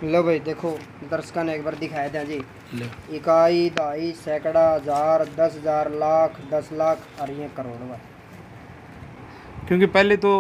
लो भाई देखो, दर्शकों ने एक बार दिखाया था जी। ले इकाई, दहाई, सैकड़ा, हजार, 10,000, लाख, 10 लाख और ये करोड़ भाई। क्योंकि पहले तो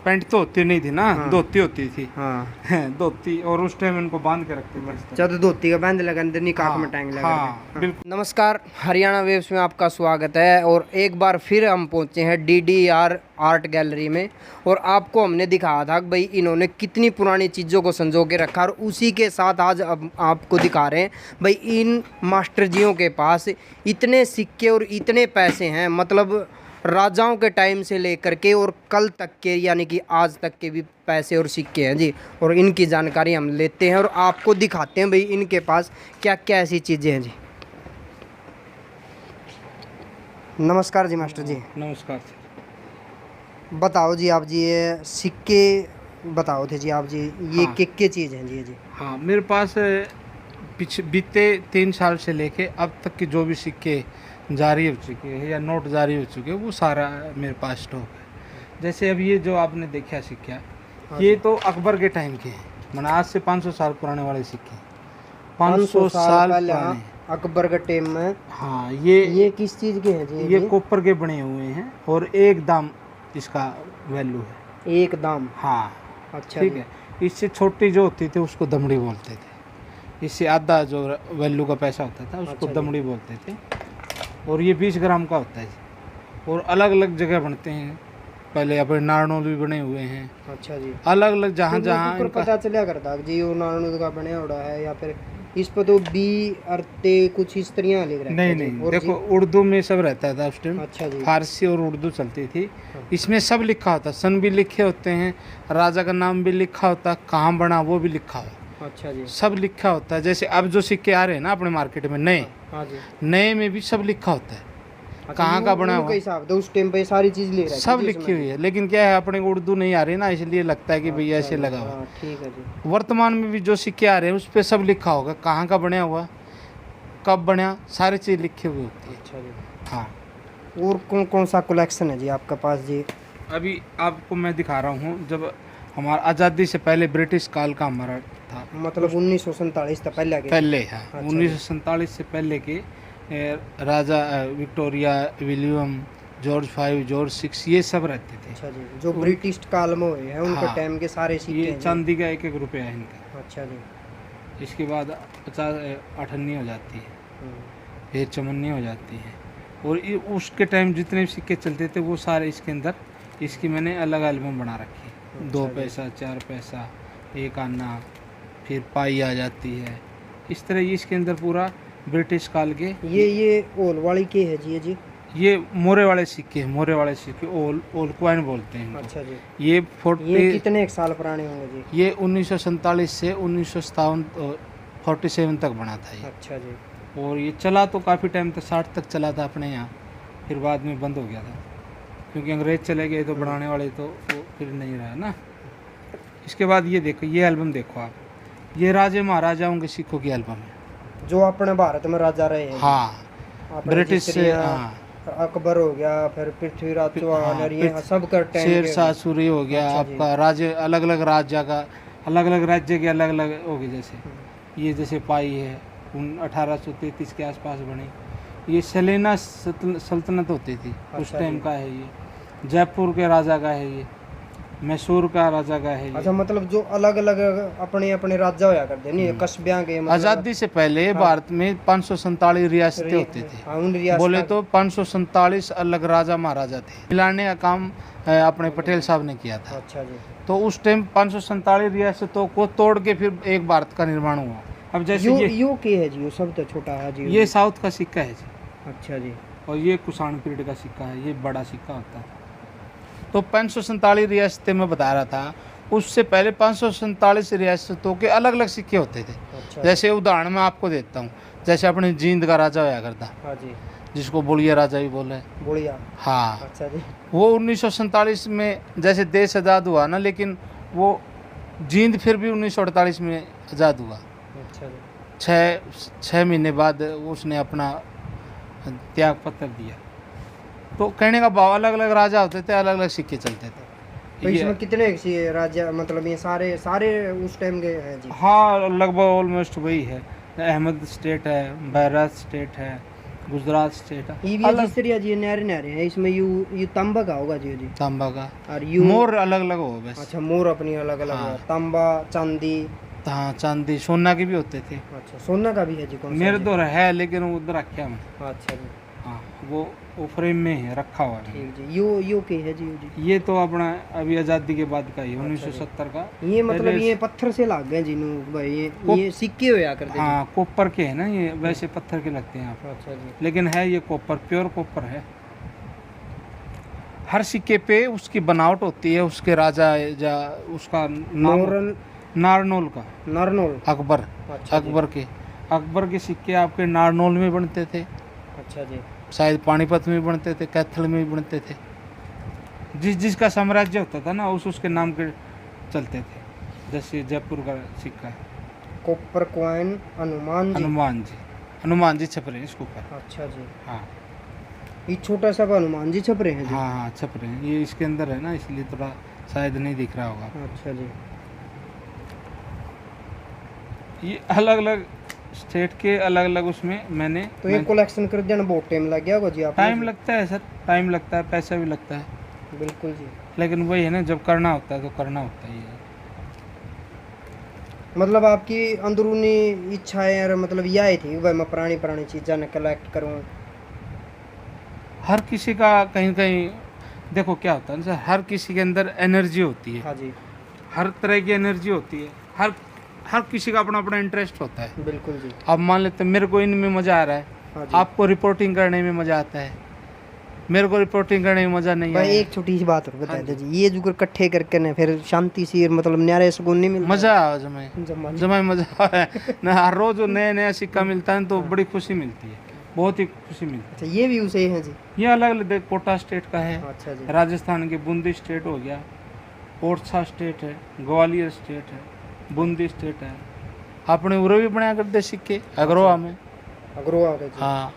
पैंट तो होती नहीं थी ना, हाँ। धोती होती थी। हाँ, धोती, और उस टाइम इनको बांध के रखते थे इस तरह। जब धोती का बंद लगा अंदर निकाक में हाँ, टांग लगा हाँ, बिल्कुल। नमस्कार, हरियाणा वेव्स में आपका स्वागत है। और एक बार फिर हम पहुंचे हैं DDR आर्ट गैलरी में। और आपको हमने दिखाया था कि भाई इन्होंने कितनी पुरानी चीज़ों को संजो के रखा, और उसी के साथ आज अब आपको दिखा रहे हैं भाई इन मास्टर जियों के पास इतने सिक्के और इतने पैसे हैं, मतलब राजाओं के टाइम से लेकर के और कल तक के, यानी कि आज तक के भी पैसे और सिक्के हैं जी। और इनकी जानकारी हम लेते हैं और आपको दिखाते हैं भाई इनके पास क्या क्या ऐसी चीज़ें हैं जी। नमस्कार जी मास्टर जी। नमस्कार सर। बताओ जी, आप जी ये सिक्के बताओ थे जी आप जी, ये हाँ। क्या चीज़ हैं जी? हाँ, मेरे पास बीते 3 साल से लेके अब तक के जो भी सिक्के जारी हो चुके हैं या नोट जारी हो चुके हैं, वो सारा मेरे पास स्टॉक है। जैसे अब ये जो आपने देखा सिक्का, ये तो अकबर के टाइम के हैं, मैंने आज से 500 साल पुराने वाले सिक्के। 500 साल पहले पुराने। अकबर के टाइम में। हाँ, ये किस चीज़ के हैं जी? ये कॉपर के बने हुए हैं और एक दाम इसका वैल्यू है। एक दाम? हाँ, अच्छा, ठीक है। इससे छोटी जो होती थी उसको दमड़ी बोलते थे। इससे आधा जो वैल्यू का पैसा होता था उसको अच्छा दमड़ी बोलते थे। और ये 20 ग्राम का होता है जी। और अलग अलग जगह बनते हैं, पहले अपने नारनौल भी बने हुए हैं। अच्छा जी। अलग अलग जहाँ तो जहाँ पर पता चलिया करता जी वो नारायण का बने उड़ा है, या फिर इस पर तो बी अर्ते कुछ इस तरह लिख रहा है? नहीं, देखो उर्दू में सब रहता था उस टाइम। अच्छा जी। फारसी और उर्दू चलती थी। इसमें सब लिखा होता, सन भी लिखे होते हैं, राजा का नाम भी लिखा होता, कहाँ बना वो भी लिखा होता। अच्छा जी। सब लिखा होता है। जैसे अब जो सिक्के आ रहे हैं ना अपने मार्केट में नए, हाँ जी। नए में भी सब लिखा होता है, कहाँ का बना हुआ, हिसाब तो उस टाइम पे सारी चीज लिख रहा है सब लिखी हुई है। लेकिन क्या है, अपने को उर्दू नहीं आ रही ना, इसलिए लगता है कि भैया ऐसे लगा हुआ। ठीक है जी। वर्तमान में भी जो सिक्के आ रहे हैं उस पर सब लिखा होगा, कहाँ का बना हुआ, कब बना, सारी चीज़ लिखी हुई होती है। अच्छा जी। हाँ। और कौन कौन सा कलेक्शन है जी आपके पास जी? अभी आपको मैं दिखा रहा हूँ, जब हमारा आज़ादी से पहले ब्रिटिश काल का हमारा था, मतलब 1947 तक पहले पहले। हाँ, अच्छा 1947 से पहले के राजा विक्टोरिया, विलियम, जॉर्ज 5, जॉर्ज 6, ये सब रहते थे। अच्छा जी, जो ब्रिटिश काल में हुए हैं उनके हाँ, टाइम के सारे सिक्के ये हैं जी। चांदी का 1-1 रुपया है इनका। अच्छा जी। इसके बाद 50 अठन्नी हो जाती है, फिर चमन्नी हो जाती है। और ये उसके टाइम जितने भी सिक्के चलते थे वो सारे इसके अंदर, इसकी मैंने अलग एल्बम बना रखी है। 2 पैसा, 4 पैसा, 1 आना, फिर पाई आ जाती है। इस तरह ये इसके अंदर पूरा ब्रिटिश काल के। ये ओल वाली के है जी? ये मोरे वाले सिक्के हैं, मोरे वाले सिक्के, ओल कॉइन बोलते हैं इनको। अच्छा जी। ये कितने एक साल पुराने होंगे जी? ये 1947 से 1957 47 तक बना था ये। अच्छा जी। और ये चला तो काफ़ी टाइम तक, 60 तक चला था अपने यहाँ, फिर बाद में बंद हो गया था क्योंकि अंग्रेज़ चले गए तो बनाने वाले तो वो फिर नहीं रहा ना। इसके बाद ये देखो, ये एल्बम देखो आप, ये राजे महाराजाओं के सिक्कों की एल्बम है जो अपने भारत में राजा रहे हैं। हाँ, ब्रिटिश से। हाँ, अकबर हो गया, फिर पृथ्वीराज चौहान, हाँ, और ये सब का टाइम शेरशाह सूरी हो गया। अच्छा जी। आपका राज्य अलग अलग राज्य का, अलग अलग राज्य के अलग अलग हो गए। जैसे ये जैसे पाई है 1833 के आसपास बनी। ये सलेना सल्तनत होती थी उस टाइम का है। ये जयपुर के राजा का है, ये मैसूर का राजा का है ये। अच्छा, मतलब जो अलग अलग अपने अपने राज्य होया करते नहीं, कस्बियां के मतलब। आज़ादी से पहले भारत में 547 रियासतें होती थी। हाँ, उन रियासत बोले तो 547 अलग राजा महाराजा थे। मिलाने का काम अपने पटेल साहब ने किया था। अच्छा जी। तो उस टाइम 547 रियासतों को तोड़ के फिर एक भारत का निर्माण हुआ। अब जैसे यू के है जी, वो सब तो छोटा है जी। ये साउथ का सिक्का है जी। अच्छा जी। और ये कुषाण पीरियड का सिक्का है, ये बड़ा सिक्का होता है। तो 547 रियासतें मैं बता रहा था, उससे पहले 547 रियासतों के अलग अलग सिक्के होते थे। अच्छा। जैसे उदाहरण मैं आपको देता हूँ, जैसे अपने जींद का राजा होया करता, हाँ जी, जिसको बुढ़िया राजा भी बोले। बुढ़िया। हाँ, अच्छा जी। वो 1947 में जैसे देश आज़ाद हुआ ना, लेकिन वो जींद फिर भी 1948 में आज़ाद हुआ। अच्छा जी। 6 महीने बाद उसने अपना त्याग पत्र दिया। तो कहने का भाव, अलग अलग राजा होते थे, अलग अलग सिक्के चलते थे। तो इसमें कितने राजा मतलब ये सारे सारे उस टाइम के हैं जी? हाँ, लगभग ऑलमोस्ट वही है। अहमद स्टेट है, बैराज स्टेट है, गुजरात स्टेट है। ये भी जिस तरह जी न्यारे न्यारे हैं इसमें ये तांबा का होगा जी? तांबा का और यू मोर अलग अलग हो बस। अच्छा, मोर अपनी अलग अलग हाँ। है। तांबा, चांदी। हाँ, चांदी सोना के भी होते थे। अच्छा, सोना का भी है जी? कौन सा मेरे जी? तो है लेकिन वो उधर रखा मैं। अच्छा जी, हाँ, वो फ्रेम में है, रखा हुआ है। ठीक जी। यू के है जी? ये तो अपना अभी आज़ादी के बाद का ही, अच्छा 1970 का। ये मतलब पहले- ये पत्थर से लाग गए जी भाई? ये सिक्के होया करते जी? हाँ, कॉपर के है ना ये, वैसे पत्थर के लगते हैं आप, अच्छा जी, लेकिन है ये कॉपर, प्योर कॉपर है। हर सिक्के पे उसकी बनावट होती है, उसके राजा या उसका नाम, नौरन नारनौल का, नरनौल। अकबर, अच्छा जी, अकबर के सिक्के आपके नारनौल में बनते थे, अच्छा जी, शायद पानीपत में बनते थे, कैथल में भी बनते थे। जिसका साम्राज्य होता था ना उसके नाम के चलते थे। जैसे जयपुर का सिक्का है, कॉपर कॉइन हनुमान जी। हनुमान जी छप रहे हैं इसके ऊपर। अच्छा जी, हाँ ये छोटा सा हनुमान जी छप रहे हैं जी? हाँ, छप रहे हैं, ये इसके अंदर है ना, इसलिए थोड़ा शायद नहीं दिख रहा होगा। अच्छा जी, ये अलग अलग स्टेट के अलग अलग उसमें मैंने तो ये कलेक्शन कर देना बहुत टाइम लग गया होगा जी आप? टाइम लगता है सर, टाइम लगता है, पैसा भी लगता है, बिल्कुल जी। लेकिन वही है ना, जब करना होता है तो करना होता ही है। मतलब आपकी अंदरूनी इच्छाएं और मतलब यह थी भाई मैं पुरानी पुरानी चीज़ें न कलेक्ट करूं? हर किसी का कहीं कहीं देखो क्या होता है ना सर, हर किसी के अंदर एनर्जी होती है, हाँ जी, हर तरह की एनर्जी होती है, हर किसी का अपना अपना इंटरेस्ट होता है। बिल्कुल जी। अब मान लेते हैं मेरे को इनमें मज़ा आ रहा है, हाँ जी, आपको रिपोर्टिंग करने में मज़ा आता है, मेरे को रिपोर्टिंग करने में मज़ा नहीं भाई आया। एक छोटी सी बात और बता हाँ दो जी, ये जो इकट्ठे करके ना फिर शांति सी मतलब न्यारे सुकून नहीं मिलता? मज़ा आया जमे जमा जमा मज़ा आया ना, हर रोज़ नया नया सिक्का मिलता है तो बड़ी खुशी मिलती है, बहुत ही खुशी मिलती अच्छा, ये भी उसे हैं जी? है। ये अलग अलग देख, कोटा स्टेट का है, अच्छा जी, राजस्थान के बूंदी स्टेट हो गया, ओरछा स्टेट है, ग्वालियर स्टेट है, बूंदी स्टेट है। अपने उरे भी बनाया करते सिक्के अग्रोहा में। अग्रोहा का जी? हाँ,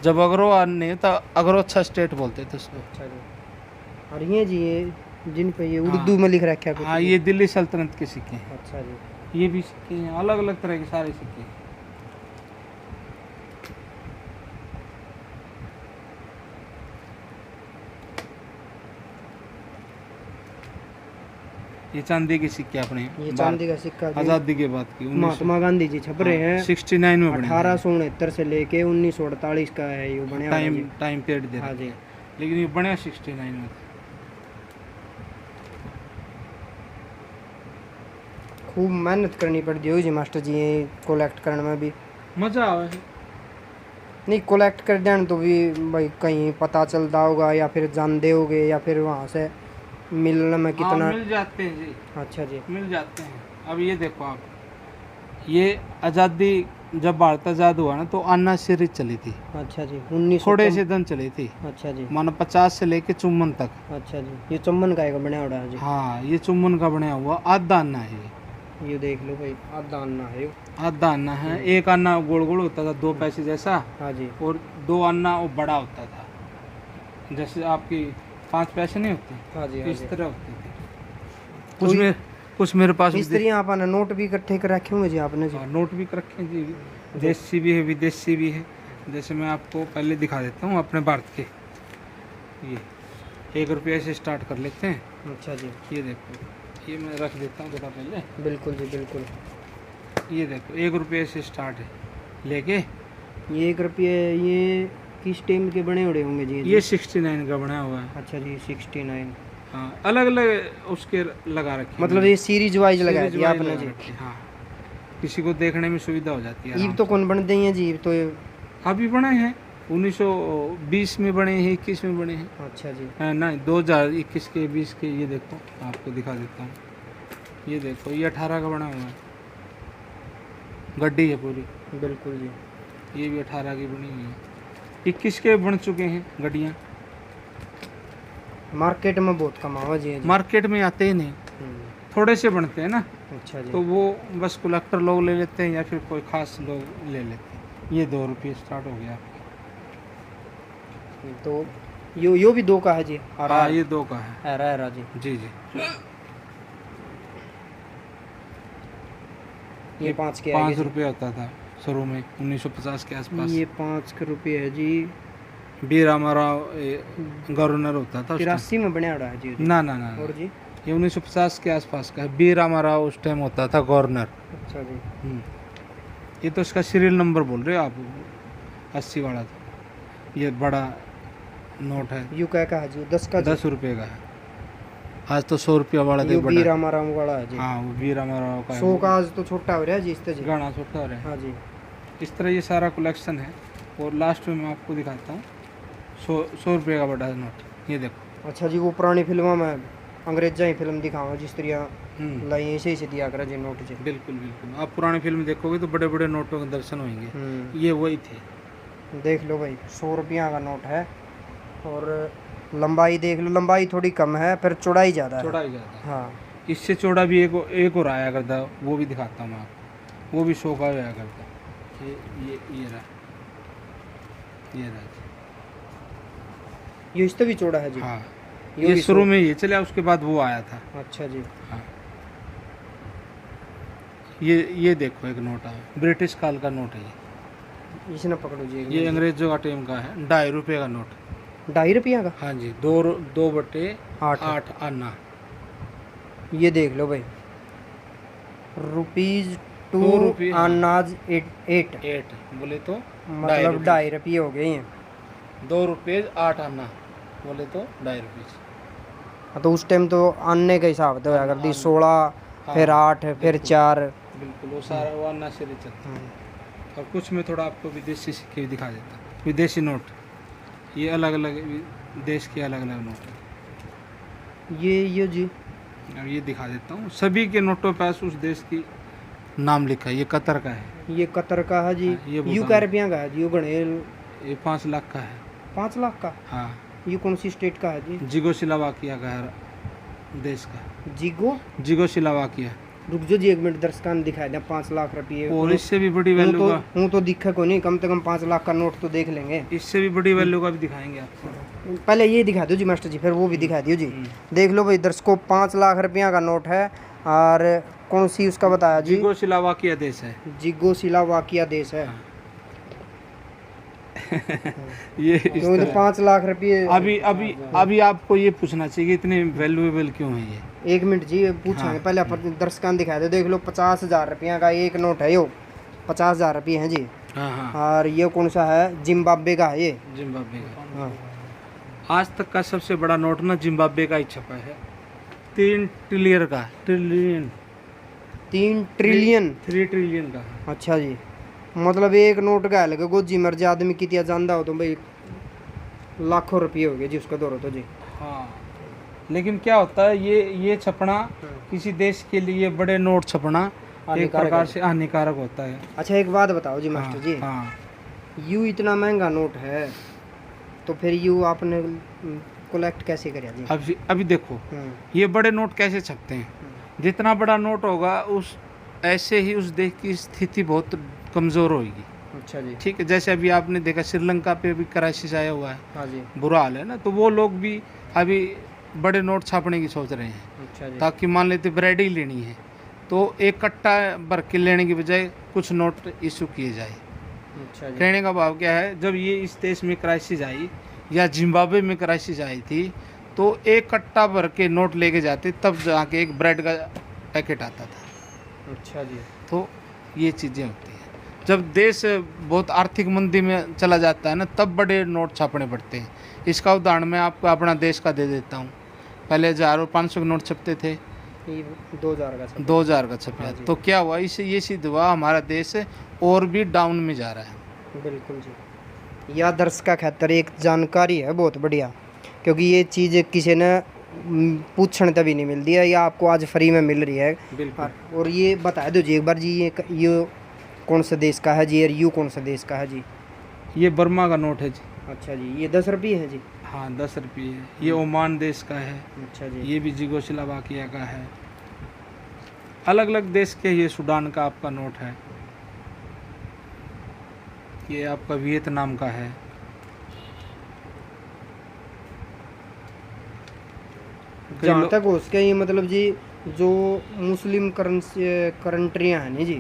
जब अग्रोहा नहीं था, अग्रोछा स्टेट बोलते थे उसको। अच्छा जी। और ये जी ये जिन पे ये हाँ। उर्दू में लिख रखा है कुछ? हाँ, ये दिल्ली सल्तनत के सिक्के हैं, अच्छा जी, ये भी सिक्के हैं, अलग अलग तरह के सारे सिक्के हैं। ये चांदी के सिक्के अपने ये चांदी का सिक्का जी आज़ादी के बाद की महात्मा गांधी जी छप रहे हैं 69 में बने। 1869 से लेके 1948 का है ये बने हुआ जी। टाइम पीरियड दे हाँ रखे जी, हैं। लेकिन ये बने 69 में थे। खूब मेहनत करनी पड़ती होगी जी मास्टर जी ये कलेक्ट करने में भी? मज़ा आवे। नहीं, कलेक्ट कर देना तो भी भाई कहीं पता चलता होगा या फिर जानते होगे या फिर वहाँ से मिलने में हाँ, कितना? मिल जाते हैं जी, अच्छा जी, मिल जाते हैं। अब ये देखो आप, ये आज़ादी जब भारत आज़ाद हुआ ना तो अन्ना सीरीज चली थी, अच्छा जी, 1900 थोड़े से दिन चली थी, अच्छा जी, मानो 50 से लेके 54 तक। अच्छा जी, ये चम्मन का एक बना हुआ है जी? हाँ, ये चुम्बन का बनाया हुआ आधा अन्ना है ये देख लो भाई, आधा अन्ना है ये। आधा अन्ना है। एक अन्ना गोल गोल होता था 2 पैसे जैसा, हाँ जी, और 2 अन्ना वो बड़ा होता था, जैसे आपकी 5 पैसे नहीं होते, हाँ जी, हाँ इस जी। तरह होते थे। तो ये- कुछ मेरे पास भी इस तरह आपने नोट भी इकट्ठे कर रखे होंगे जी आपने जी? हाँ, नोट भी रखे हैं जी, देशी भी है विदेशी भी है। जैसे मैं आपको पहले दिखा देता हूँ अपने भारत के, ये 1 रुपये से स्टार्ट कर लेते हैं। अच्छा जी, ये देखो, ये मैं रख देता हूँ थोड़ा पहले, बिल्कुल जी, बिल्कुल। ये देखो 1 रुपये से स्टार्ट है लेके, ये 1 रुपये ये किस टाइम के बने हुए होंगे जी? ये 69 का बना हुआ है। अच्छा जी, 69। हाँ, अलग अलग उसके लगा रखे मतलब ये सीरीज वाइज लगाया सीरीज दिया वाइज आपने लगा जी? रखे, हाँ, किसी को देखने में सुविधा हो जाती है। ईब तो कौन बन दी है जी? ईब तो अभी बने हैं 1920 में बने हैं, 21 में बने हैं। अच्छा जी, नहीं, 2021 के 20 के, ये देखो आपको दिखा देता हूँ। ये देखो, ये 18 का बना हुआ है, गड्डी है पूरी। बिल्कुल जी, ये भी 18 की बनी हुई है। 21 के बन चुके हैं गड्डियाँ, मार्केट में बहुत कमावा जी है जी। मार्केट में आते ही नहीं, थोड़े से बनते हैं ना, अच्छा जी, तो वो बस कलेक्टर लोग ले लेते हैं या फिर कोई खास लोग ले लेते हैं। ये 2 रुपये स्टार्ट हो गया। तो यो भी 2 का है जी। हाँ ये 2 का है। है जी। जी जी। ये 5 के 5 रुपये होता था शुरू में 1950 के आसपास। ये 5 के रुपये है जी। बीर रामाराव गवर्नर होता था उस टाइम। 83 में बना है जी। ना ना ना, और जी ये 1950 के आसपास का है। बी रामाराव उस टाइम होता था गवर्नर। अच्छा जी। ये तो इसका सीरियल नंबर बोल रहे हो आप, 80 वाला था। ये बड़ा नोट है। यू क्या का है जी? 10 का 10 रुपये का है। आज तो 100 रुपया वाला दे यू बड़ा। बी रामाराम वाला है जी। हाँ वो बी रामाराव का है। 100 का आज तो छोटा हो रहा है जी इस तरह। गाना छोटा हो रहा है। हाँ जी। इस तरह ये सारा कलेक्शन है। और लास्ट में मैं आपको दिखाता हूँ 100 रुपये का बड़ा नोट। ये देखो। अच्छा जी, वो पुरानी फिल्मों में अंग्रेजा ही फिल्म दिखावा जिस तरह हम्म, लाई ऐसे ही दिया करा जी नोट जी। बिल्कुल बिल्कुल। आप पुरानी फिल्म देखोगे तो बड़े बड़े नोटों के दर्शन होंगे। ये वही थे। देख लो भाई, 100 रुपया का नोट है। और लंबाई देख लो, लंबाई थोड़ी कम है, फिर चौड़ाई ज़्यादा है। चौड़ाई ज़्यादा है। हाँ। इससे चौड़ा भी एक और आया करता, वो भी दिखाता हूँ मैं आपको। वो भी 100 का आया करता। ये रहा, ये रहा। ये इससे भी चौड़ा है जी। हाँ ये ये भी शुरू में ये चला, उसके बाद वो आया था। अच्छा जी। हाँ ये देखो एक नोट आया, ब्रिटिश काल का नोट है ये। इसे ना पकड़ो जी। ये अंग्रेजों का टाइम का है, 2.5 रुपये का नोट। 2.5 रुपया का। हाँ जी, 2/8 आना। ये देख लो भाई, रुपीज 2 2 रुपये, हाँ। अनाज 8 8 बोले तो मतलब 2.5 रुपये हो गए हैं। 2 रुपये 8 आना बोले तो 2.5 रुपये। हाँ, तो उस टाइम तो आने का हिसाब तो होया करती 16, फिर 8, फिर 4। बिल्कुल वो सारा वो आना से चलता है। और कुछ में थोड़ा आपको विदेशी सिक्के भी दिखा देता हूँ। विदेशी नोट, ये अलग अलग देश के अलग अलग नोट है। ये जी। अब ये दिखा देता हूँ। सभी के नोटों पास उस देश की नाम लिखा है। ये कतर का है। ये कतर का है जी। हाँ, ये यू क्या रुपया का है जी? यू गणे ये 5 लाख का है। 5 लाख का। हाँ ये कौन सी स्टेट का है जी? जिगोस्लावाकिया का है देश का। जिगोस्लावाकिया। रुक जो जी 1 मिनट, दर्शकों ने दिखाई दे 5 लाख रुपये। और इससे भी बड़ी वैल्यू का, हूँ तो दिखा को नहीं, कम से कम 5 लाख का नोट तो देख लेंगे। इससे भी बड़ी वैल्यू का भी दिखाएंगे आपको। पहले ये दिखा दो जी मास्टर जी, फिर वो भी दिखा दियो जी। देख लो भाई दर्शकों, 5 लाख रुपया का नोट है। और कौन सी उसका बताया जी? जिगोस्लावाकिया देश है। जिगोस्लावाकिया देश है। ये इस तो तरह। 5 लाख रुपये। अभी आपको ये पूछना चाहिए कि इतने वैल्यूएबल क्यों है ये। 1 मिनट जी पूछेंगे। हाँ। पहले अपन दर्शकों ने दिखाया दो। देख लो 50,000 रुपया का एक नोट है। यो 50,000 रुपये है जी। हाँ हाँ, और ये कौन सा है? जिम्बाब्वे का है ये। जिम्बाब्वे का। हाँ। आज तक का सबसे बड़ा नोट ना जिम्बाब्वे का ही छपा है। 3 ट्रिलियन का। 3 ट्रिलियन। 3 ट्रिलियन का। अच्छा जी, मतलब एक नोट का है लगे गोजी मर्जी आदमी कितना जानता हो तो भाई लाखों रुपये हो गए जी उसका दौर तो जी। हाँ लेकिन क्या होता है, ये छपना किसी देश के लिए बड़े नोट छपना एक हानिकारक प्रकार है। से हानिकारक होता है। अच्छा एक बात बताओ जी मास्टर जी, हाँ यू इतना महंगा नोट है तो फिर यू आपने कलेक्ट कैसे करा जी? अभी देखो ये बड़े नोट कैसे छपते हैं। जितना बड़ा नोट होगा उस ऐसे ही उस देश की स्थिति बहुत कमज़ोर होगी। अच्छा जी। ठीक है, जैसे अभी आपने देखा श्रीलंका पे भी क्राइसिस आया हुआ है, हाँ जी। बुरा हाल है ना। तो वो लोग भी अभी बड़े नोट छापने की सोच रहे हैं। अच्छा जी। ताकि मान लेते ब्रेड ही लेनी है तो एक कट्टा भर के लेने की बजाय कुछ नोट इशू किए जाए। अच्छा जी। कहने का भाव क्या है, जब ये इस देश में क्राइसिस आई या जिम्बाब्वे में क्राइसिस आई थी तो एक कट्टा भर के नोट लेके जाते, तब जाके एक ब्रेड का पैकेट आता था। अच्छा जी। तो ये चीज़ें होती हैं। जब देश बहुत आर्थिक मंदी में चला जाता है ना, तब बड़े नोट छापने पड़ते हैं। इसका उदाहरण मैं आपको अपना देश का दे देता हूँ। पहले 1000 और 500 के नोट छपते थे, ये 2000 का छपा। 2000 का छपा। हाँ जी। तो क्या हुआ, इससे ये सिद्ध हुआ हमारा देश और भी डाउन में जा रहा है। बिल्कुल जी। यह दर्शक खातर एक जानकारी है बहुत बढ़िया, क्योंकि ये चीज़ किसी ने पूछने तभी नहीं मिलती है, या आपको आज फ्री में मिल रही है। बिल्कुल। और ये बता दो जी एक बार जी, ये कौन सा देश का है जी और यू कौन सा देश का है जी? ये बर्मा का नोट है जी। अच्छा जी। ये 10 रुपये है जी। हाँ 10 रुपये है। ये ओमान देश का है। अच्छा जी। ये भी जिगोस्लावाकिया का है। अलग अलग देश के। ये सूडान का आपका नोट है। ये आपका वियतनाम का है। कई जहाँ लोग- तक हो सके ये मतलब जी जो मुस्लिम कंट्रियाँ हैं नहीं जी,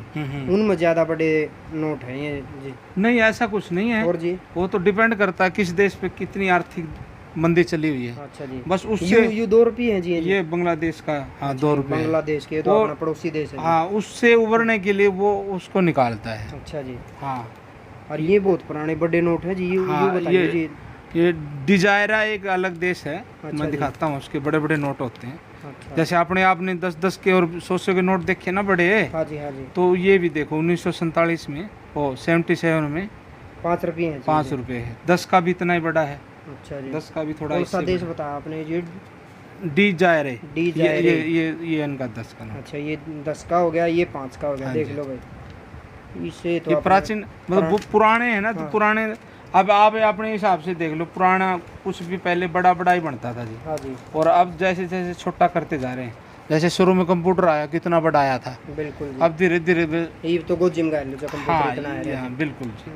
उनमें ज़्यादा बड़े नोट हैं ये जी। नहीं ऐसा कुछ नहीं है, और जी वो तो डिपेंड करता है किस देश पे कितनी आर्थिक मंदी चली हुई है। अच्छा जी। बस उससे यू 2 रुपये हैं जी ये बांग्लादेश का, हाँ, 2 रुपये है। बांग्लादेश के, ये तो वो- अपना पड़ोसी देश है जी। हाँ, उससे उभरने के लिए वो उसको निकालता है। अच्छा जी। हाँ, और ये बहुत पुराने बड़े नोट हैं जी, हाँ, यू बताइए ये- जी। ये डिजायरा एक अलग देश है, अच्छा मैं जी। दिखाता हूँ, उसके बड़े बड़े नोट होते हैं। अच्छा। जैसे आपने 10-10 के और 100 के नोट देखे ना बड़े, हाँ जी हाँ जी। तो ये भी देखो 1947 में, वो 77 में 5 रुपये हैं जी। 5 रुपये है। 10 का भी इतना ही बड़ा है, अच्छा जी। 10 का भी थोड़ा कौन सा इससे देश बड़ा। बताया आपने जी? D जायरे, D जायरे। ये इनका 10 का नोट। अच्छा, ये 10 का हो गया, ये 5 का हो गया, हाँ देख जी। लो भाई। इससे तो ये आपने- प्राचीन मतलब वो पुराने हैं ना, तो हाँ। पुराने। अब आप अपने हिसाब से देख लो, पुराना कुछ भी पहले बड़ा बड़ा ही बनता था जी, हाँ जी और अब जैसे जैसे छोटा करते जा रहे हैं। जैसे शुरू में कंप्यूटर आया, कितना बड़ा आया था, बिल्कुल जी। अब धीरे धीरे ये तो गोजिम का है जो कंप्यूटर हाँ, इतना है हाँ, बिल्कुल जी।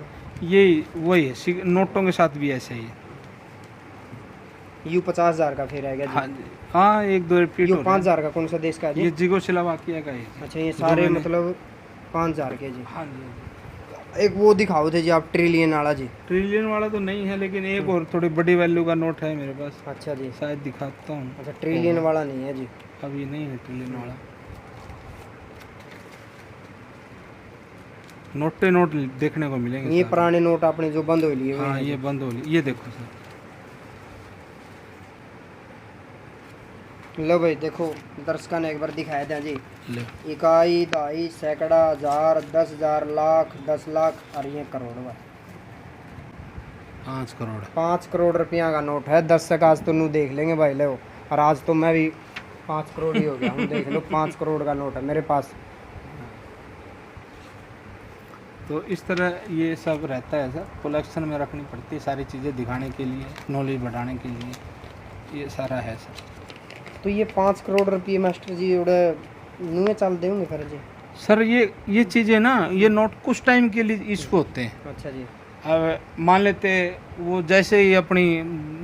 यही वही है, नोटों के साथ भी ऐसे ही है। यू 50,000 का फिर आएगा हाँ जी। जी, हाँ, 1-2 रिपीट यू हो रहा 5,000 का कौन सा देश का है है। जी? ये जिगोस्लाविया का ही है। अच्छा, ये सारे मैंने- मतलब 5,000 के जी। हाँ जी। एक वो दिखाओ थे जी आप, ट्रिलियन वाला जी। ट्रिलियन वाला तो नहीं है, लेकिन एक और थोड़ी बड़ी वैल्यू का नोट है मेरे पास, अच्छा जी। शायद दिखाता हूँ। अच्छा, ट्रिलियन वाला नहीं है जी। अब ये नहीं है ट्रिलियन वाला। नोटे नोट देखने को मिलेंगे ये सारे। पुराने नोट आपने जो बंद हो लिए हुए हाँ, हैं ये जी। बंद हो ली, ये देखो सर। लो भाई देखो, दर्शकों ने एक बार दिखाया था जी। ले, इकाई, दहाई, सैकड़ा, हजार, 10,000, लाख, 10 लाख और ये करोड़ भाई। 5 करोड़। 5 करोड़ रुपया का नोट है। 10 तक आज तो नू देख लेंगे भाई लो, और आज तो मैं भी 5 करोड़ ही हो गया हूँ। देख लो 5 करोड़ का नोट है मेरे पास। तो इस तरह ये सब रहता है सर, कलेक्शन में रखनी पड़ती है सारी चीज़ें, दिखाने के लिए, नॉलेज बढ़ाने के लिए, ये सारा है सर। तो ये 5 करोड़ रुपये मास्टर जी उड़े नुए चल देंगे फिर जी? सर ये चीज़ें ना, ये नोट कुछ टाइम के लिए इशू होते हैं। अच्छा जी। अब मान लेते वो जैसे ही अपनी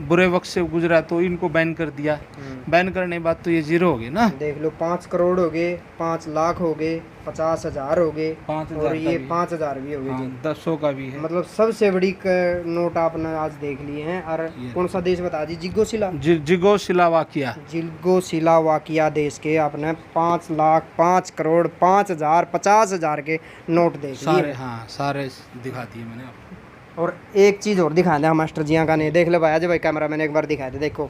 बुरे वक्त से गुजरा तो इनको बैन कर दिया, बैन करने के बाद तो ये जीरो हो गए ना। देख लो 5 करोड़ हो गए, 5 लाख हो गए, 50,000 हो गए, 5,000 और का ये भी। 5,000 भी हो गए हाँ, जी। 10 का भी है। मतलब सबसे बड़ी नोट आपने आज देख लिए हैं। और ये कौन सा देश बता दी? जिगोशिला। जिगोस्लाविया। जिगोशिलावाकिया देश के आपने 5 लाख, 5 करोड़, 5,000, 50,000 के नोट देख सारे, लिए। हाँ, सारे दिखा दिए मैंने आपको। और एक चीज़ और दिखा दें मास्टर जी का नहीं देख लो भाई, आज भाई कैमरा मैंने एक बार दिखाया था। देखो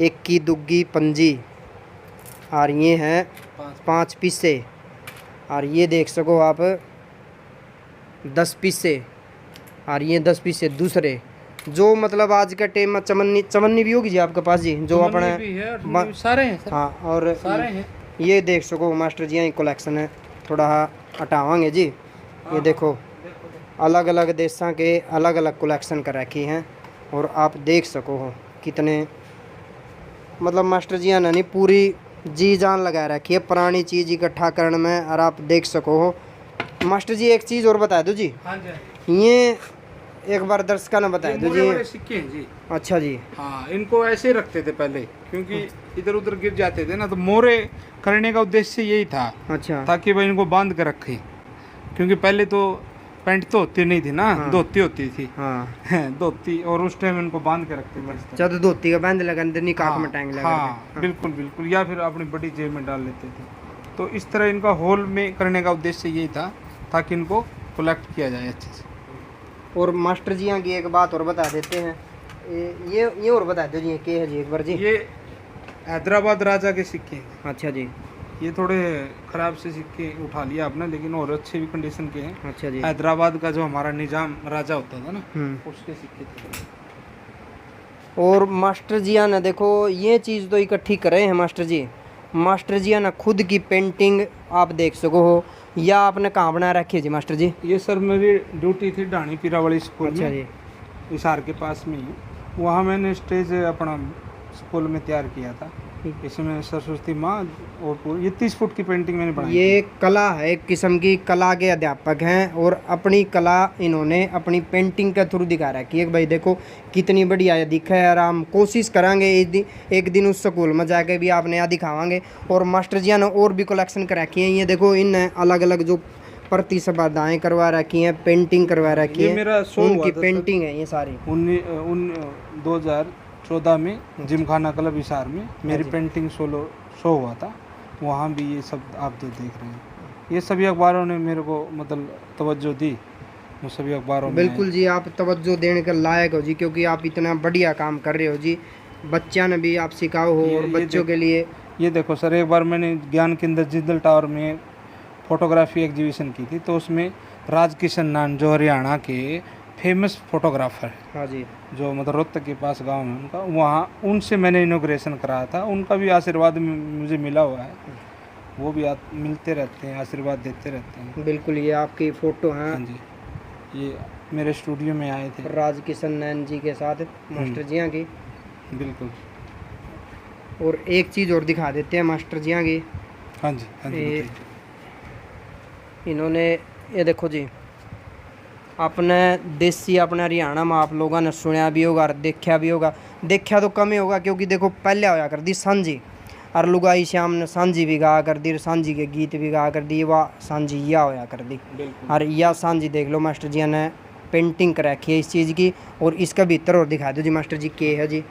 1 की दुग्गी पंजी, और ये हैं 5 पीसे, और ये देख सको आप 10 पीसे, और ये 10 पीसे दूसरे, जो मतलब आज के टाइम में चमन्नी भी होगी जी आपके पास जी, जो अपने भी है, भी सारे हैं सर, हाँ। और सारे हैं। ये देख सको मास्टर जी की कलेक्शन है, थोड़ा हटावांगे जी। ये देखो अलग अलग देशों के अलग अलग कलेक्शन कर रखी हैं, और आप देख सको हो कितने मतलब मास्टर जी ने नहीं पूरी जी जान लगा रखी है पुरानी चीज़ इकट्ठा करने में। और आप देख सको हो मास्टर जी, एक चीज़ और बता दो जी। हाँ जी, ये एक बार दर्शकों ने बता दो मोरे जी। वाले सिक्के हैं जी। अच्छा जी। हाँ, इनको ऐसे ही रखते थे पहले, क्योंकि इधर उधर गिर जाते थे ना, तो मोरे करने का उद्देश्य यही था, अच्छा। ताकि भाई इनको बांध कर रखे, क्योंकि पहले तो पैंट तो होती नहीं थी ना, हाँ। धोती होती थी। हाँ, धोती, और उस टाइम इनको बांध के रखते थे। जब धोती का बंद लगा निकाह में टांग लगा हाँ, बिल्कुल बिल्कुल, या फिर अपनी बड़ी जेब में डाल लेते थे। तो इस तरह इनका होल में करने का उद्देश्य यही था, ताकि इनको कलेक्ट किया जाए अच्छे से। और मास्टर जी यहाँ की एक बात और बता देते हैं, ये और बता दो जी, क्या है जी एक बार जी? ये हैदराबाद राजा के सिक्के हैं। अच्छा जी। ये थोड़े ख़राब से सिक्के उठा लिया आपने, लेकिन और अच्छे भी कंडीशन के हैं। अच्छा जी। हैदराबाद का जो हमारा निजाम राजा होता था ना, हम्म। उसके सिक्के थे। और मास्टर जी ने देखो ये चीज़ तो इकट्ठी करे हैं मास्टर जी। मास्टर जी ने खुद की पेंटिंग आप देख सको हो, या आपने कहाँ बना रखी है जी मास्टर जी? ये सर मेरी ड्यूटी थी ढाणी पीरा वाली स्कूल अच्छा में, जी। हिसार के पास में ही। वहाँ मैंने स्टेज अपना स्कूल में तैयार किया था। इसमें सरस्वती माँ और पूरी ये 30 फुट की पेंटिंग मैंने बनाई। ये कला है, एक किस्म की कला के अध्यापक हैं और अपनी कला इन्होंने अपनी पेंटिंग के थ्रू दिखा रखी है कि भाई देखो कितनी बढ़िया दिखा है। और हम कोशिश करेंगे एक दिन उस स्कूल में जाके भी आपने यहाँ दिखावांगे। और मास्टर जी ने और भी कलेक्शन कर रखी है। ये देखो इन अलग अलग जो प्रतिस्पर्धाएं करवा रखी हैं, पेंटिंग करवा रखी ये है, मेरा शो हुआ उनकी था पेंटिंग है ये सारी। 2014 में जिमखाना क्लब हिसार में मेरी पेंटिंग सोलो शो हुआ था। वहाँ भी ये सब आप जो देख रहे हैं, ये सभी अखबारों ने मेरे को मतलब तवज्जो दी। वो सभी अखबारों में बिल्कुल जी, आप तवज्जो देने के लायक हो जी, क्योंकि आप इतना बढ़िया काम कर रहे हो जी। बच्चा ने भी आप सिखाओ हो और बच्चों के लिए। ये देखो सर, एक बार मैंने ज्ञान केंद्र जिंदल टावर में फोटोग्राफी एग्जीबिशन की थी, तो उसमें राजकिशन नान जो हरियाणा के फेमस फोटोग्राफर है, हाँ जी, जो मतलब रोहतक के पास गांव है उनका, वहाँ उनसे मैंने इनोग्रेशन कराया था। उनका भी आशीर्वाद मुझे मिला हुआ है। वो भी मिलते रहते हैं, आशीर्वाद देते रहते हैं। बिल्कुल, ये आपकी फ़ोटो हैं। हाँ जी, ये मेरे स्टूडियो में आए थे राजकिशन नैन जी के साथ मास्टर जियाँ की। बिल्कुल। और एक चीज़ और दिखा देते हैं मास्टर जियाँ की। हाँ जी, हाँ जी, ये बताइए। इन्होंने ये देखो जी, अपने देसी अपने हरियाणा में आप लोगों ने सुना भी होगा और देखा भी होगा। देखा तो कम ही होगा, क्योंकि देखो पहले होया कर दी सांझी, और लुगाई श्याम ने सांझी भी गा कर दी, सांझी के गीत भी गा कर दी। वाह सांझी या होया कर दी। और यह सांझी देख लो मास्टर जी ने पेंटिंग कर रखी है इस चीज़ की। और इसका भीतर और दिखा दो जी मास्टर जी, के है जी।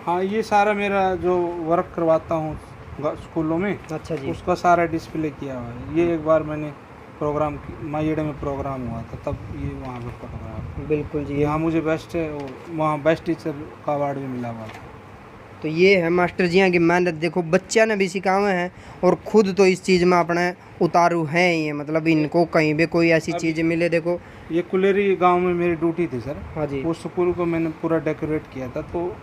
हाँ, ये सारा मेरा जो वर्क करवाता हूँ स्कूलों में, अच्छा जी, उसका सारा डिस्प्ले किया हुआ है। ये एक बार मैंने प्रोग्राम माइएडे में प्रोग्राम हुआ था, तब ये वहाँ पर फोटोग्राफ। बिल्कुल जी। यहाँ मुझे बेस्ट वहाँ बेस्ट टीचर का अवार्ड भी मिला हुआ था। तो ये है मास्टर जी की मेहनत। देखो बच्चा ने भी सिखाए हैं और खुद तो इस चीज़ में अपने उतारू हैं ही है। मतलब इनको कहीं भी कोई ऐसी चीज़ मिले, देखो ये कुलेरी गांव में मेरी ड्यूटी थी सर। हाँ जी, उस स्कूल को मैंने पूरा डेकोरेट किया था, तो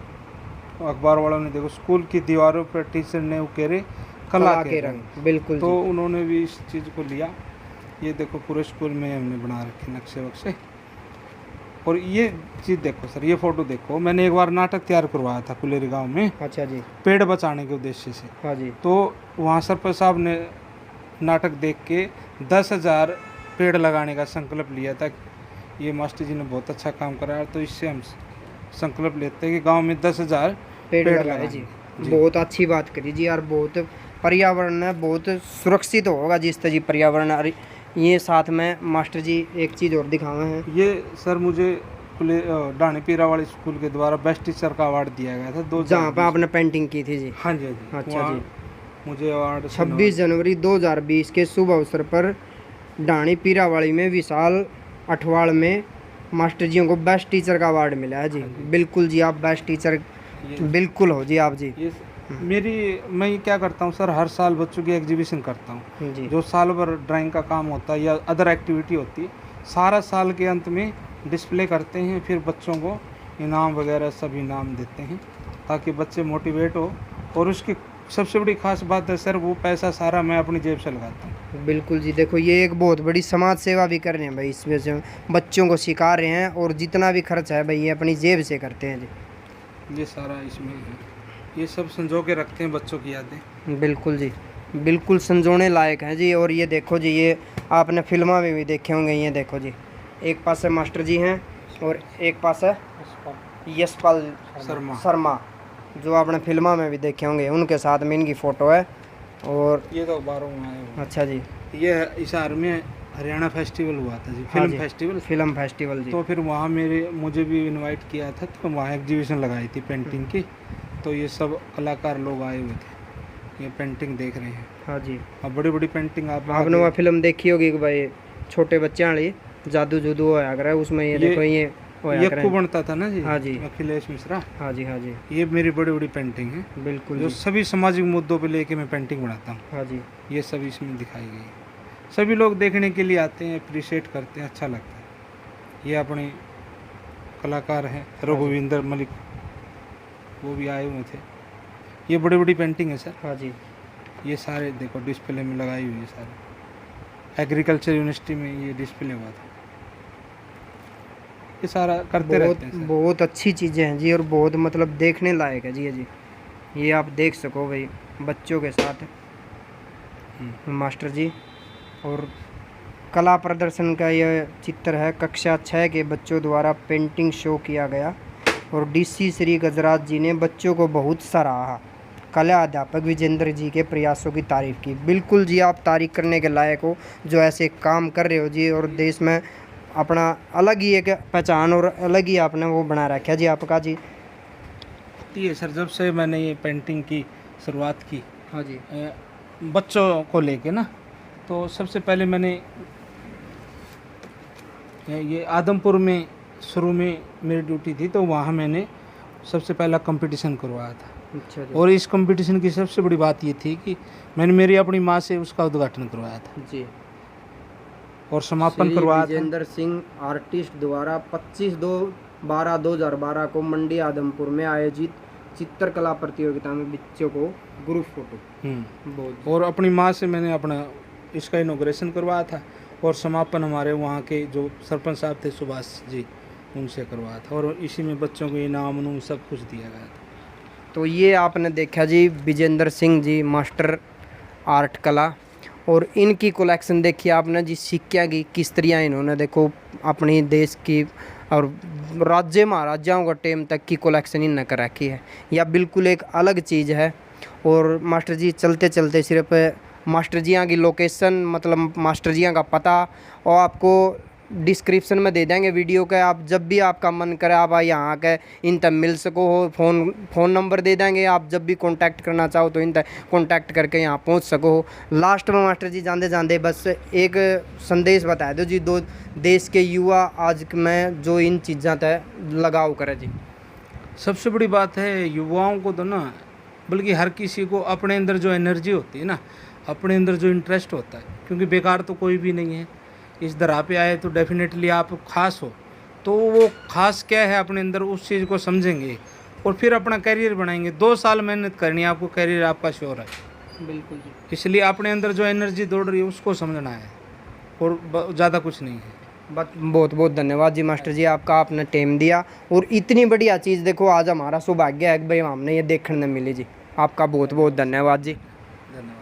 अखबार वालों ने देखो स्कूल की दीवारों पर टीचर ने उकेरे कला के रंग। बिल्कुल तो जी। उन्होंने भी इस चीज़ को लिया। ये देखो पूरे स्कूल में हमने बना रखे नक्शे वक्शे। और ये चीज़ देखो सर, ये फोटो देखो, मैंने एक बार नाटक तैयार करवाया था कुलेरी गांव में, अच्छा जी, पेड़ बचाने के उद्देश्य से। हाँ जी, तो वहाँ सरपंच साहब ने नाटक देख के 10,000 पेड़ लगाने का संकल्प लिया था। ये मास्टर जी ने बहुत अच्छा काम कराया, तो इससे हम संकल्प लेते हैं कि गांव में 10,000 पेड़ लगाए लगाएंगे। जी। बहुत अच्छी बात करी जी यार। बहुत पर्यावरण है, बहुत सुरक्षित होगा जिस तरह जी पर्यावरण। अरे ये साथ में मास्टर जी एक चीज़ और दिखावे हैं। ये सर मुझे डाणी पीरा वाले स्कूल के द्वारा बेस्ट टीचर का अवार्ड दिया गया था 2020। जहाँ पर आपने पेंटिंग की थी जी। हाँ जी, हाँ जी। अच्छा वहाँ जी, मुझे अवार्ड 26 जनवरी 2020 के शुभ अवसर पर डाणी पीरावाड़ी में विशाल अठवाड़ में मास्टर जियों को बेस्ट टीचर का अवार्ड मिला है जी। बिल्कुल जी, आप बेस्ट टीचर बिल्कुल हो जी आप जी। ये मैं क्या करता हूँ सर, हर साल बच्चों की एग्जीबिशन करता हूँ। जी, जो साल भर ड्राइंग का काम होता है या अदर एक्टिविटी होती है, सारा साल के अंत में डिस्प्ले करते हैं। फिर बच्चों को इनाम वगैरह सब इनाम देते हैं, ताकि बच्चे मोटिवेट हो। और उसकी सबसे बड़ी खास बात है सर, वो पैसा सारा मैं अपनी जेब से लगाता हूँ। बिल्कुल जी। देखो ये एक बहुत बड़ी समाज सेवा भी कर रहे हैं भाई, इसमें से बच्चों को सिखा रहे हैं। और जितना भी खर्च है भाई ये अपनी जेब से करते हैं जी। ये सारा इसमें है, ये सब संजो के रखते हैं बच्चों की यादें। बिल्कुल जी, बिल्कुल संजोने लायक हैं जी। और ये देखो जी, ये आपने फिल्मा में भी देखे होंगे। ये देखो जी, एक पास है मास्टर जी हैं और एक पास है यशपाल शर्मा, जो आपने फिल्मा में भी देखे होंगे। उनके साथ में इनकी फ़ोटो है। और ये तो 12 में आए हुए। अच्छा जी, ये हिसार में हरियाणा फेस्टिवल हुआ था जी, हाँ फिल्म जी, फेस्टिवल। फिल्म फेस्टिवल जी। तो फिर वहाँ मुझे भी इनवाइट किया था, तो वहाँ एग्जीबिशन लगाई थी पेंटिंग की। तो ये सब कलाकार लोग आए हुए थे, ये पेंटिंग देख रहे हैं। हाँ जी, अब बड़ी बड़ी पेंटिंग आपने वह फिल्म देखी होगी कि भाई छोटे बच्चे वाली जादू जुदू होया करे उसमें। ये देखो ये होया करे, बनता था ना जी। हाँ जी, अखिलेश मिश्रा। हाँ जी, हाँ जी, ये मेरी बड़ी बड़ी पेंटिंग है, बिल्कुल जो जी, सभी सामाजिक मुद्दों पे लेके मैं पेंटिंग बनाता हूँ। हाँ जी, ये सभी इसमें दिखाई गई है। सभी लोग देखने के लिए आते हैं, अप्रिशिएट करते हैं, अच्छा लगता है। ये अपने कलाकार हैं रघुविंदर मलिक, वो भी आए हुए थे। ये बड़ी बड़ी पेंटिंग है सर। हाँ जी, ये सारे देखो डिस्प्ले में लगाई हुई है सारे। एग्रीकल्चर यूनिवर्सिटी में ये डिस्प्ले हुआ था। ये सारा करते रहते हैं सर। बहुत अच्छी चीज़ें हैं जी। और बहुत मतलब देखने लायक है जी। ये जी ये आप देख सको भाई बच्चों के साथ मास्टर जी। और कला प्रदर्शन का यह चित्र है, कक्षा 6 के बच्चों द्वारा पेंटिंग शो किया गया और डीसी श्री गजराज जी ने बच्चों को बहुत सराहा। कला अध्यापक विजेंद्र जी के प्रयासों की तारीफ की। बिल्कुल जी, आप तारीफ करने के लायक हो जो ऐसे काम कर रहे हो जी, और देश में अपना अलग ही एक पहचान और अलग ही आपने वो बना रखा है जी आपका जी। ये सर जब से मैंने ये पेंटिंग की शुरुआत की हाँ जी। बच्चों को लेके ना, तो सबसे पहले मैंने ये आदमपुर में शुरू में मेरी ड्यूटी थी, तो वहाँ मैंने सबसे पहला कंपटीशन करवाया था। अच्छा जी। और इस कंपटीशन की सबसे बड़ी बात ये थी कि मैंने मेरी अपनी माँ से उसका उद्घाटन करवाया था जी। और समापन करवाया था। विजेंद्र सिंह आर्टिस्ट द्वारा 25/12/2012 को मंडी आदमपुर में आयोजित चित्रकला प्रतियोगिता में बच्चों को ग्रुप फोटो। बहुत। और अपनी माँ से मैंने अपना इसका इनॉग्रेशन करवाया था और समापन हमारे वहाँ के जो सरपंच साहब थे सुभाष जी, उनसे करवाया था। और इसी में बच्चों को इनाम उनूम सब कुछ दिया गया था। तो ये आपने देखा जी विजेंद्र सिंह जी मास्टर आर्ट कला, और इनकी कलेक्शन देखिए आपने जी, सिक्कियाँ की किस तरह इन्होंने देखो अपनी देश की और राज्य महाराजाओं का टेम तक की कलेक्शन इन्होंने कर रखी है। यह बिल्कुल एक अलग चीज़ है। और मास्टर जी चलते चलते सिर्फ मास्टर जियाँ की लोकेशन, मतलब मास्टर जियाँ का पता, और आपको डिस्क्रिप्शन में दे देंगे वीडियो का। आप जब भी आपका मन करे आप यहाँ के इन तक मिल सको हो, फ़ोन नंबर दे देंगे। आप जब भी कांटेक्ट करना चाहो तो इन तक कांटेक्ट करके यहाँ पहुँच सको हो। लास्ट में मास्टर जी जाते जाते बस एक संदेश बता दो जी, दो देश के युवा आज में जो इन चीज़ों तक लगाव करे जी। सबसे बड़ी बात है युवाओं को तो ना, बल्कि हर किसी को अपने अंदर जो एनर्जी होती है ना, अपने अंदर जो इंटरेस्ट होता है, क्योंकि बेकार तो कोई भी नहीं है। इस दराह पे आए तो डेफिनेटली आप खास हो, तो वो खास क्या है अपने अंदर उस चीज़ को समझेंगे और फिर अपना करियर बनाएंगे। 2 साल मेहनत करनी है आपको, करियर आपका श्योर है। बिल्कुल जी। इसलिए अपने अंदर जो एनर्जी दौड़ रही है उसको समझना है और ज़्यादा कुछ नहीं है। बहुत बहुत धन्यवाद जी मास्टर जी, आपका आपने टाइम दिया और इतनी बढ़िया चीज़ देखो आज हमारा सौभाग्य है कि भाई हमने ये देखने मिली जी। आपका बहुत बहुत धन्यवाद जी। धन्यवाद।